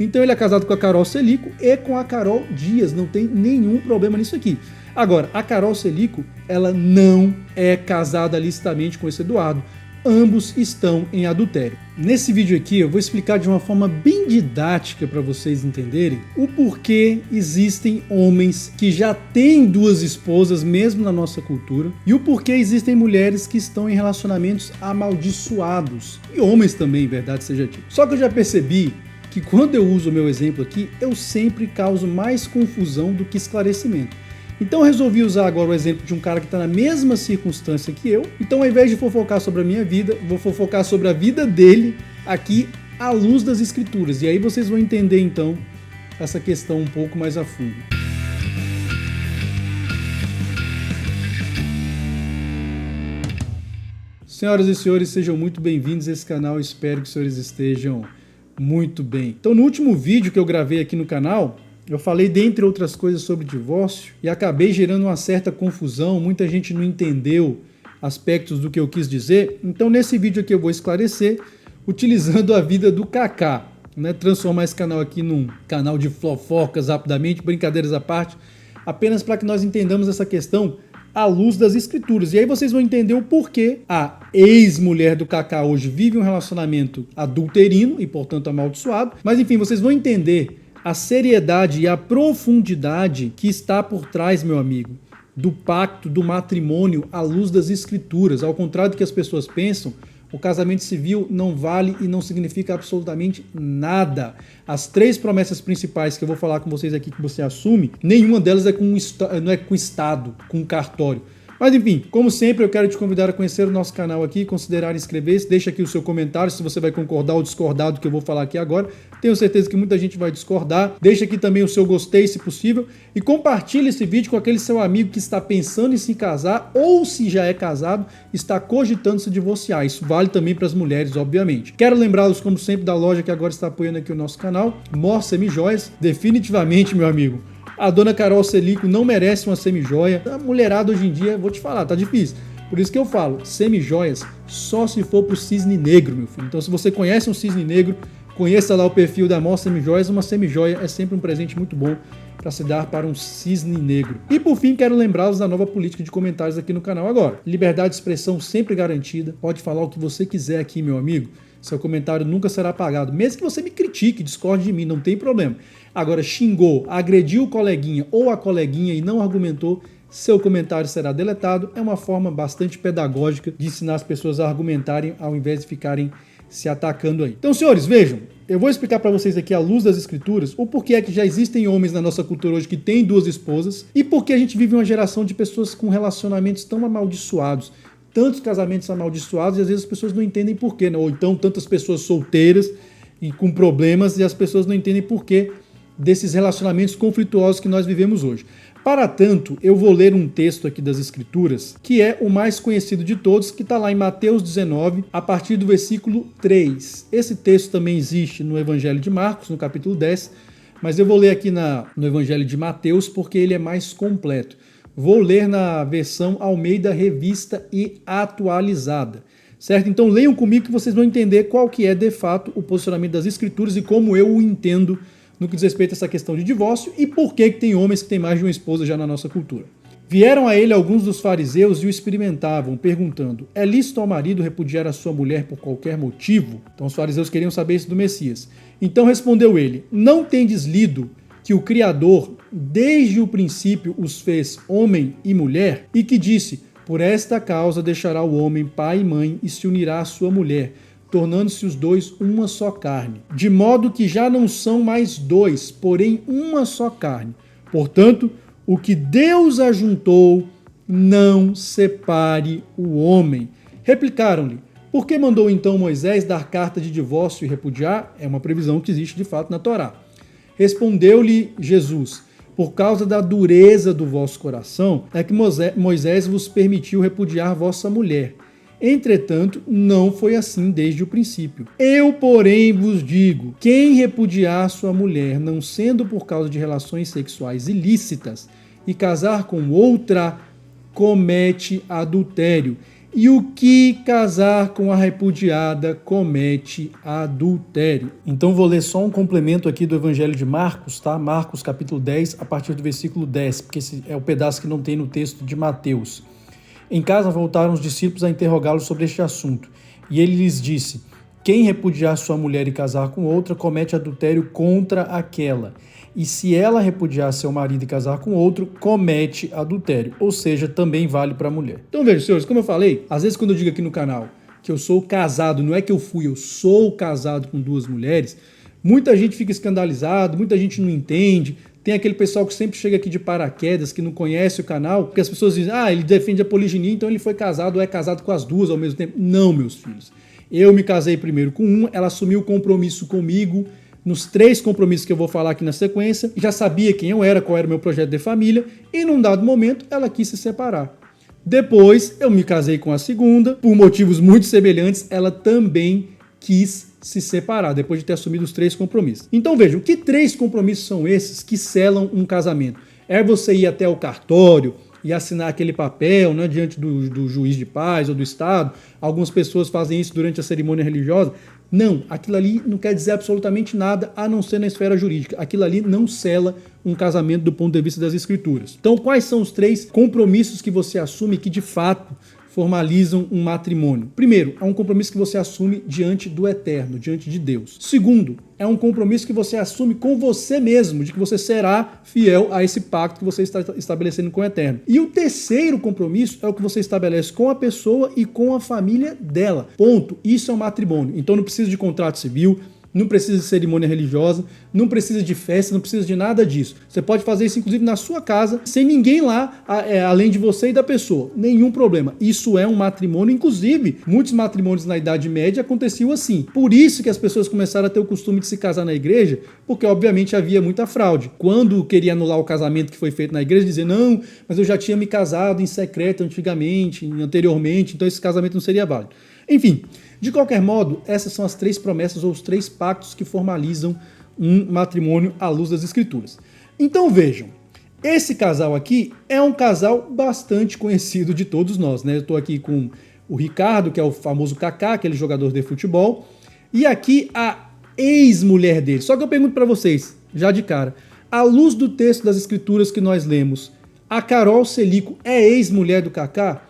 Então ele é casado com a Carol Celico e com a Carol Dias, não tem nenhum problema nisso aqui. Agora, a Carol Celico, ela não é casada licitamente com esse Eduardo. Ambos estão em adultério. Nesse vídeo aqui eu vou explicar de uma forma bem didática para vocês entenderem o porquê existem homens que já têm duas esposas mesmo na nossa cultura e o porquê existem mulheres que estão em relacionamentos amaldiçoados e homens também, verdade seja dita. Só que eu já percebi que quando eu uso o meu exemplo aqui, eu sempre causo mais confusão do que esclarecimento. Então eu resolvi usar agora o exemplo de um cara que está na mesma circunstância que eu. Então ao invés de fofocar sobre a minha vida, vou fofocar sobre a vida dele aqui à luz das escrituras. E aí vocês vão entender então essa questão um pouco mais a fundo. Senhoras e senhores, sejam muito bem-vindos a esse canal. Espero que os senhores estejam muito bem. Então no último vídeo que eu gravei aqui no canal, eu falei, dentre outras coisas, sobre divórcio e acabei gerando uma certa confusão, muita gente não entendeu aspectos do que eu quis dizer. Então nesse vídeo aqui eu vou esclarecer utilizando a vida do Kaká, né? Transformar esse canal aqui num canal de fofocas rapidamente, brincadeiras à parte, apenas para que nós entendamos essa questão à luz das escrituras. E aí vocês vão entender o porquê a ex-mulher do Kaká hoje vive um relacionamento adulterino e portanto amaldiçoado. Mas enfim, vocês vão entender a seriedade e a profundidade que está por trás, meu amigo, do pacto, do matrimônio à luz das escrituras. Ao contrário do que as pessoas pensam, o casamento civil não vale e não significa absolutamente nada. As três promessas principais que eu vou falar com vocês aqui que você assume, nenhuma delas não é com o Estado, com o cartório. Mas enfim, como sempre, eu quero te convidar a conhecer o nosso canal aqui, considerar inscrever-se, deixa aqui o seu comentário se você vai concordar ou discordar do que eu vou falar aqui agora. Tenho certeza que muita gente vai discordar. Deixa aqui também o seu gostei, se possível, e compartilhe esse vídeo com aquele seu amigo que está pensando em se casar ou, se já é casado, está cogitando se divorciar. Isso vale também para as mulheres, obviamente. Quero lembrá-los, como sempre, da loja que agora está apoiando aqui o nosso canal, Mor Semijoias. Definitivamente, meu amigo, a dona Carol Celico não merece uma semijoia. A mulherada hoje em dia, vou te falar, tá difícil. Por isso que eu falo, semijoias só se for pro cisne negro, meu filho. Então se você conhece um cisne negro, conheça lá o perfil da Mor Semijoias. Uma semijoia é sempre um presente muito bom para se dar para um cisne negro. E por fim, quero lembrá-los da nova política de comentários aqui no canal agora. Liberdade de expressão sempre garantida. Pode falar o que você quiser aqui, meu amigo. Seu comentário nunca será apagado. Mesmo que você me critique, discorde de mim, não tem problema. Agora, xingou, agrediu o coleguinha ou a coleguinha e não argumentou, seu comentário será deletado. É uma forma bastante pedagógica de ensinar as pessoas a argumentarem ao invés de ficarem se atacando aí. Então, senhores, vejam, eu vou explicar para vocês aqui à luz das escrituras o porquê é que já existem homens na nossa cultura hoje que têm duas esposas e porquê a gente vive uma geração de pessoas com relacionamentos tão amaldiçoados, tantos casamentos amaldiçoados, e às vezes as pessoas não entendem porquê, né? Ou então tantas pessoas solteiras e com problemas e as pessoas não entendem porquê desses relacionamentos conflituosos que nós vivemos hoje. Para tanto, eu vou ler um texto aqui das Escrituras, que é o mais conhecido de todos, que está lá em Mateus 19, a partir do versículo 3. Esse texto também existe no Evangelho de Marcos, no capítulo 10, mas eu vou ler aqui no Evangelho de Mateus porque ele é mais completo. Vou ler na versão Almeida Revista e Atualizada, certo? Então leiam comigo que vocês vão entender qual que é, de fato, o posicionamento das Escrituras e como eu o entendo no que diz respeito a essa questão de divórcio e por que tem homens que têm mais de uma esposa já na nossa cultura. Vieram a ele alguns dos fariseus e o experimentavam, perguntando: é lícito ao marido repudiar a sua mulher por qualquer motivo? Então os fariseus queriam saber isso do Messias. Então respondeu ele: não tendes lido que o Criador, desde o princípio, os fez homem e mulher, e que disse: por esta causa deixará o homem pai e mãe e se unirá à sua mulher, tornando-se os dois uma só carne. De modo que já não são mais dois, porém uma só carne. Portanto, o que Deus ajuntou, não separe o homem. Replicaram-lhe: por que mandou então Moisés dar carta de divórcio e repudiar? É uma previsão que existe de fato na Torá. Respondeu-lhe Jesus: por causa da dureza do vosso coração, é que Moisés vos permitiu repudiar vossa mulher. Entretanto, não foi assim desde o princípio. Eu, porém, vos digo: quem repudiar sua mulher, não sendo por causa de relações sexuais ilícitas, e casar com outra, comete adultério. E o que casar com a repudiada comete adultério. Então vou ler só um complemento aqui do Evangelho de Marcos, tá? Marcos capítulo 10, a partir do versículo 10, porque esse é o pedaço que não tem no texto de Mateus. Em casa voltaram os discípulos a interrogá-lo sobre este assunto. E ele lhes disse: quem repudiar sua mulher e casar com outra, comete adultério contra aquela. E se ela repudiar seu marido e casar com outro, comete adultério. Ou seja, também vale para a mulher. Então veja, senhores, como eu falei, às vezes quando eu digo aqui no canal que eu sou casado, não é que eu sou casado com duas mulheres, muita gente fica escandalizado, muita gente não entende. Tem aquele pessoal que sempre chega aqui de paraquedas, que não conhece o canal, porque as pessoas dizem, ele defende a poliginia, então ele foi casado ou é casado com as duas ao mesmo tempo. Não, meus filhos. Eu me casei primeiro com uma, ela assumiu o compromisso comigo, nos 3 compromissos que eu vou falar aqui na sequência, já sabia quem eu era, qual era o meu projeto de família, e num dado momento ela quis se separar. Depois eu me casei com a segunda, por motivos muito semelhantes, ela também quis se separar, depois de ter assumido os 3 compromissos. Então vejam, que 3 compromissos são esses que selam um casamento? É você ir até o cartório e assinar aquele papel, né, diante do juiz de paz ou do Estado. Algumas pessoas fazem isso durante a cerimônia religiosa. Não, aquilo ali não quer dizer absolutamente nada a não ser na esfera jurídica. Aquilo ali não sela um casamento do ponto de vista das escrituras. Então, quais são os 3 compromissos que você assume que de fato formalizam um matrimônio? Primeiro, é um compromisso que você assume diante do Eterno, diante de Deus. Segundo, é um compromisso que você assume com você mesmo, de que você será fiel a esse pacto que você está estabelecendo com o Eterno. E o terceiro compromisso é o que você estabelece com a pessoa e com a família dela. Ponto. Isso é um matrimônio. Então não precisa de contrato civil, não precisa de cerimônia religiosa, não precisa de festa, não precisa de nada disso. Você pode fazer isso, inclusive, na sua casa, sem ninguém lá, além de você e da pessoa. Nenhum problema. Isso é um matrimônio. Inclusive, muitos matrimônios na Idade Média aconteciam assim. Por isso que as pessoas começaram a ter o costume de se casar na igreja, porque, obviamente, havia muita fraude. Quando queria anular o casamento que foi feito na igreja, dizia, não, mas eu já tinha me casado em secreto anteriormente, então esse casamento não seria válido. Enfim, de qualquer modo, essas são as 3 promessas ou os 3 pactos que formalizam um matrimônio à luz das Escrituras. Então vejam, esse casal aqui é um casal bastante conhecido de todos nós, né? Eu estou aqui com o Ricardo, que é o famoso Kaká, aquele jogador de futebol, e aqui a ex-mulher dele. Só que eu pergunto para vocês, já de cara, à luz do texto das Escrituras que nós lemos, a Carol Celico é ex-mulher do Kaká?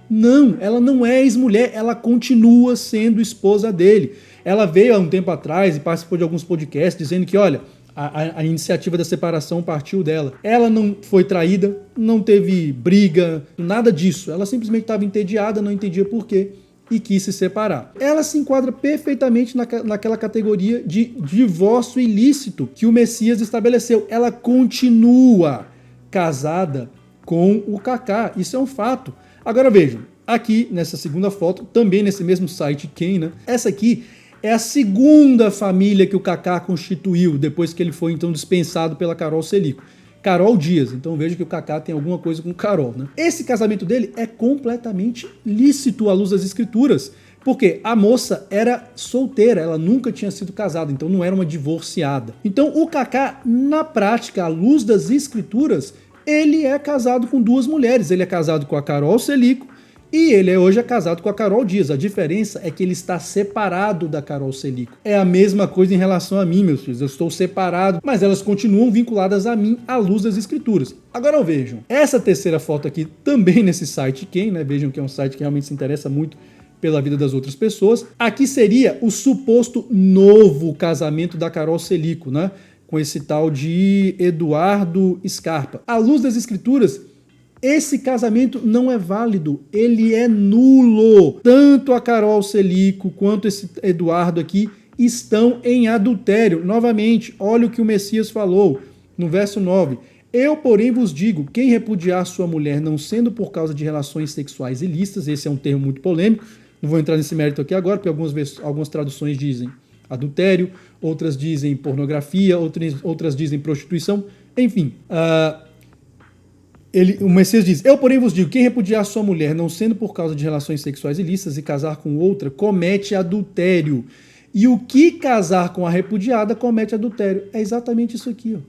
Não, ela não é ex-mulher, ela continua sendo esposa dele. Ela veio há um tempo atrás e participou de alguns podcasts dizendo que, olha, a iniciativa da separação partiu dela. Ela não foi traída, não teve briga, nada disso. Ela simplesmente estava entediada, não entendia por quê e quis se separar. Ela se enquadra perfeitamente naquela categoria de divórcio ilícito que o Messias estabeleceu. Ela continua casada com o Kaká, isso é um fato. Agora vejam, aqui nessa segunda foto, também nesse mesmo site Quem, né? Essa aqui é a segunda família que o Kaká constituiu, depois que ele foi então dispensado pela Carol Celico. Carol Dias, então veja que o Kaká tem alguma coisa com Carol, né? Esse casamento dele é completamente lícito à luz das Escrituras, porque a moça era solteira, ela nunca tinha sido casada, então não era uma divorciada. Então o Kaká, na prática, à luz das Escrituras, ele é casado com 2 mulheres. Ele é casado com a Carol Celico e ele hoje é casado com a Carol Dias. A diferença é que ele está separado da Carol Celico. É a mesma coisa em relação a mim, meus filhos. Eu estou separado, mas elas continuam vinculadas a mim à luz das Escrituras. Agora vejam, essa terceira foto aqui, também nesse site Quem, né? Vejam que é um site que realmente se interessa muito pela vida das outras pessoas. Aqui seria o suposto novo casamento da Carol Celico, né? Com esse tal de Eduardo Scarpa. À luz das Escrituras, esse casamento não é válido, ele é nulo. Tanto a Carol Celico quanto esse Eduardo aqui estão em adultério. Novamente, olha o que o Messias falou no verso 9. Eu, porém, vos digo, quem repudiar sua mulher não sendo por causa de relações sexuais ilícitas, esse é um termo muito polêmico, não vou entrar nesse mérito aqui agora, porque algumas traduções dizem adultério, outras dizem pornografia, outras dizem prostituição, enfim. O Messias diz, eu porém vos digo, quem repudiar sua mulher, não sendo por causa de relações sexuais ilícitas e casar com outra, comete adultério. E o que casar com a repudiada comete adultério. É exatamente isso aqui, ó.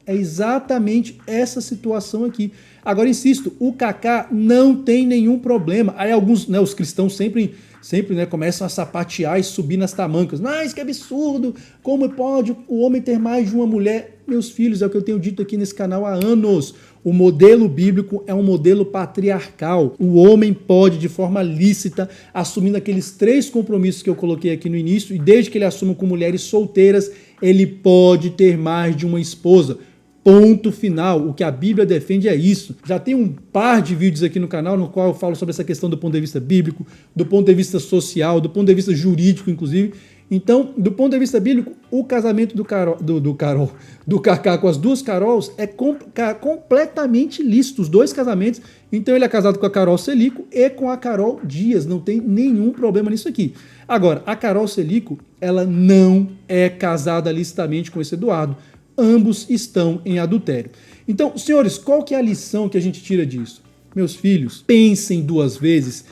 É exatamente essa situação aqui. Agora, insisto, o Kaká não tem nenhum problema. Aí alguns, os cristãos sempre começam a sapatear e subir nas tamancas. Mas que absurdo! Como pode o homem ter mais de uma mulher? Meus filhos, é o que eu tenho dito aqui nesse canal há anos. O modelo bíblico é um modelo patriarcal. O homem pode, de forma lícita, assumindo aqueles 3 compromissos que eu coloquei aqui no início, e desde que ele assuma com mulheres solteiras, ele pode ter mais de uma esposa. Ponto final. O que a Bíblia defende é isso. Já tem um par de vídeos aqui no canal no qual eu falo sobre essa questão do ponto de vista bíblico, do ponto de vista social, do ponto de vista jurídico, inclusive. Então, do ponto de vista bíblico, o casamento do Kaká com as 2 Carols é completamente lícito, os 2 casamentos. Então ele é casado com a Carol Celico e com a Carol Dias, não tem nenhum problema nisso aqui. Agora, a Carol Celico, ela não é casada licitamente com esse Eduardo. Ambos estão em adultério. Então, senhores, qual que é a lição que a gente tira disso? Meus filhos, pensem 2 vezes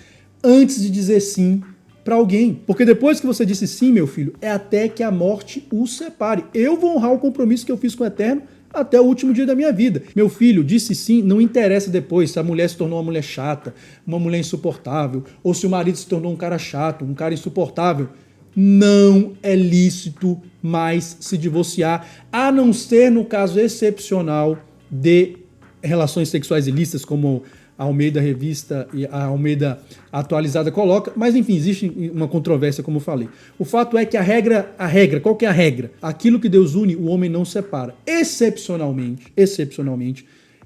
antes de dizer sim para alguém. Porque depois que você disse sim, meu filho, é até que a morte os separe. Eu vou honrar o compromisso que eu fiz com o Eterno até o último dia da minha vida. Meu filho, disse sim, não interessa depois se a mulher se tornou uma mulher chata, uma mulher insuportável, ou se o marido se tornou um cara chato, um cara insuportável. Não é lícito mais se divorciar, a não ser no caso excepcional de relações sexuais ilícitas, como a Almeida Revista e a Almeida Atualizada coloca, mas enfim, existe uma controvérsia, como eu falei. O fato é que a regra, qual que é a regra? Aquilo que Deus une, o homem não separa. Excepcionalmente,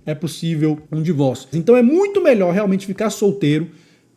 é possível um divórcio. Então é muito melhor realmente ficar solteiro,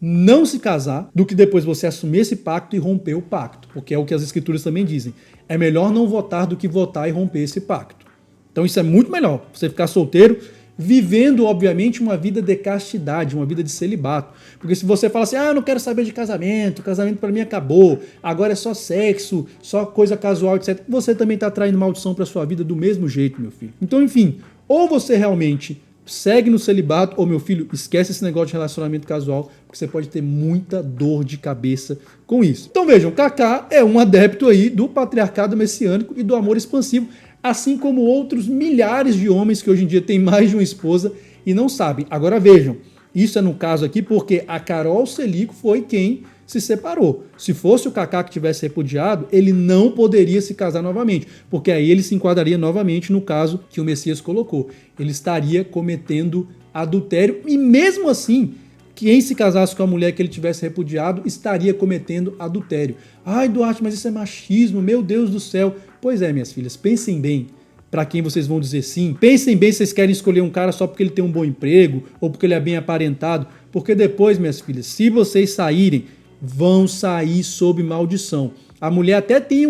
não se casar, do que depois você assumir esse pacto e romper o pacto, porque é o que as escrituras também dizem. É melhor não votar do que votar e romper esse pacto. Então isso é muito melhor, você ficar solteiro, vivendo, obviamente, uma vida de castidade, uma vida de celibato. Porque se você fala assim, eu não quero saber de casamento, casamento para mim acabou, agora é só sexo, só coisa casual, etc., você também está traindo maldição para sua vida do mesmo jeito, meu filho. Então, enfim, ou você realmente segue no celibato, ou, meu filho, esquece esse negócio de relacionamento casual, porque você pode ter muita dor de cabeça com isso. Então vejam, Kaká é um adepto aí do patriarcado messiânico e do amor expansivo, assim como outros milhares de homens que hoje em dia têm mais de uma esposa e não sabem. Agora vejam, isso é no caso aqui porque a Carol Celico foi quem se separou. Se fosse o Kaká que tivesse repudiado, ele não poderia se casar novamente, porque aí ele se enquadraria novamente no caso que o Messias colocou. Ele estaria cometendo adultério e mesmo assim, quem se casasse com a mulher que ele tivesse repudiado estaria cometendo adultério. Ai, Duarte, mas isso é machismo, meu Deus do céu. Pois é, minhas filhas, pensem bem para quem vocês vão dizer sim. Pensem bem se vocês querem escolher um cara só porque ele tem um bom emprego ou porque ele é bem aparentado, porque depois, minhas filhas, se vocês saírem, vão sair sob maldição. A mulher até tem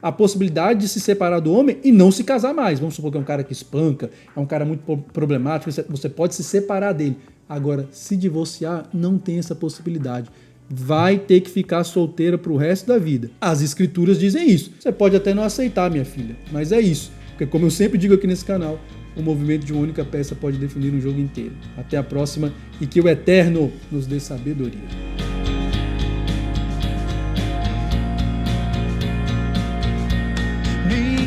a possibilidade de se separar do homem e não se casar mais. Vamos supor que é um cara que espanca, é um cara muito problemático, você pode se separar dele. Agora, se divorciar, não tem essa possibilidade. Vai ter que ficar solteira pro resto da vida. As escrituras dizem isso. Você pode até não aceitar, minha filha, mas é isso. Porque como eu sempre digo aqui nesse canal, o movimento de uma única peça pode definir um jogo inteiro. Até a próxima e que o Eterno nos dê sabedoria. Me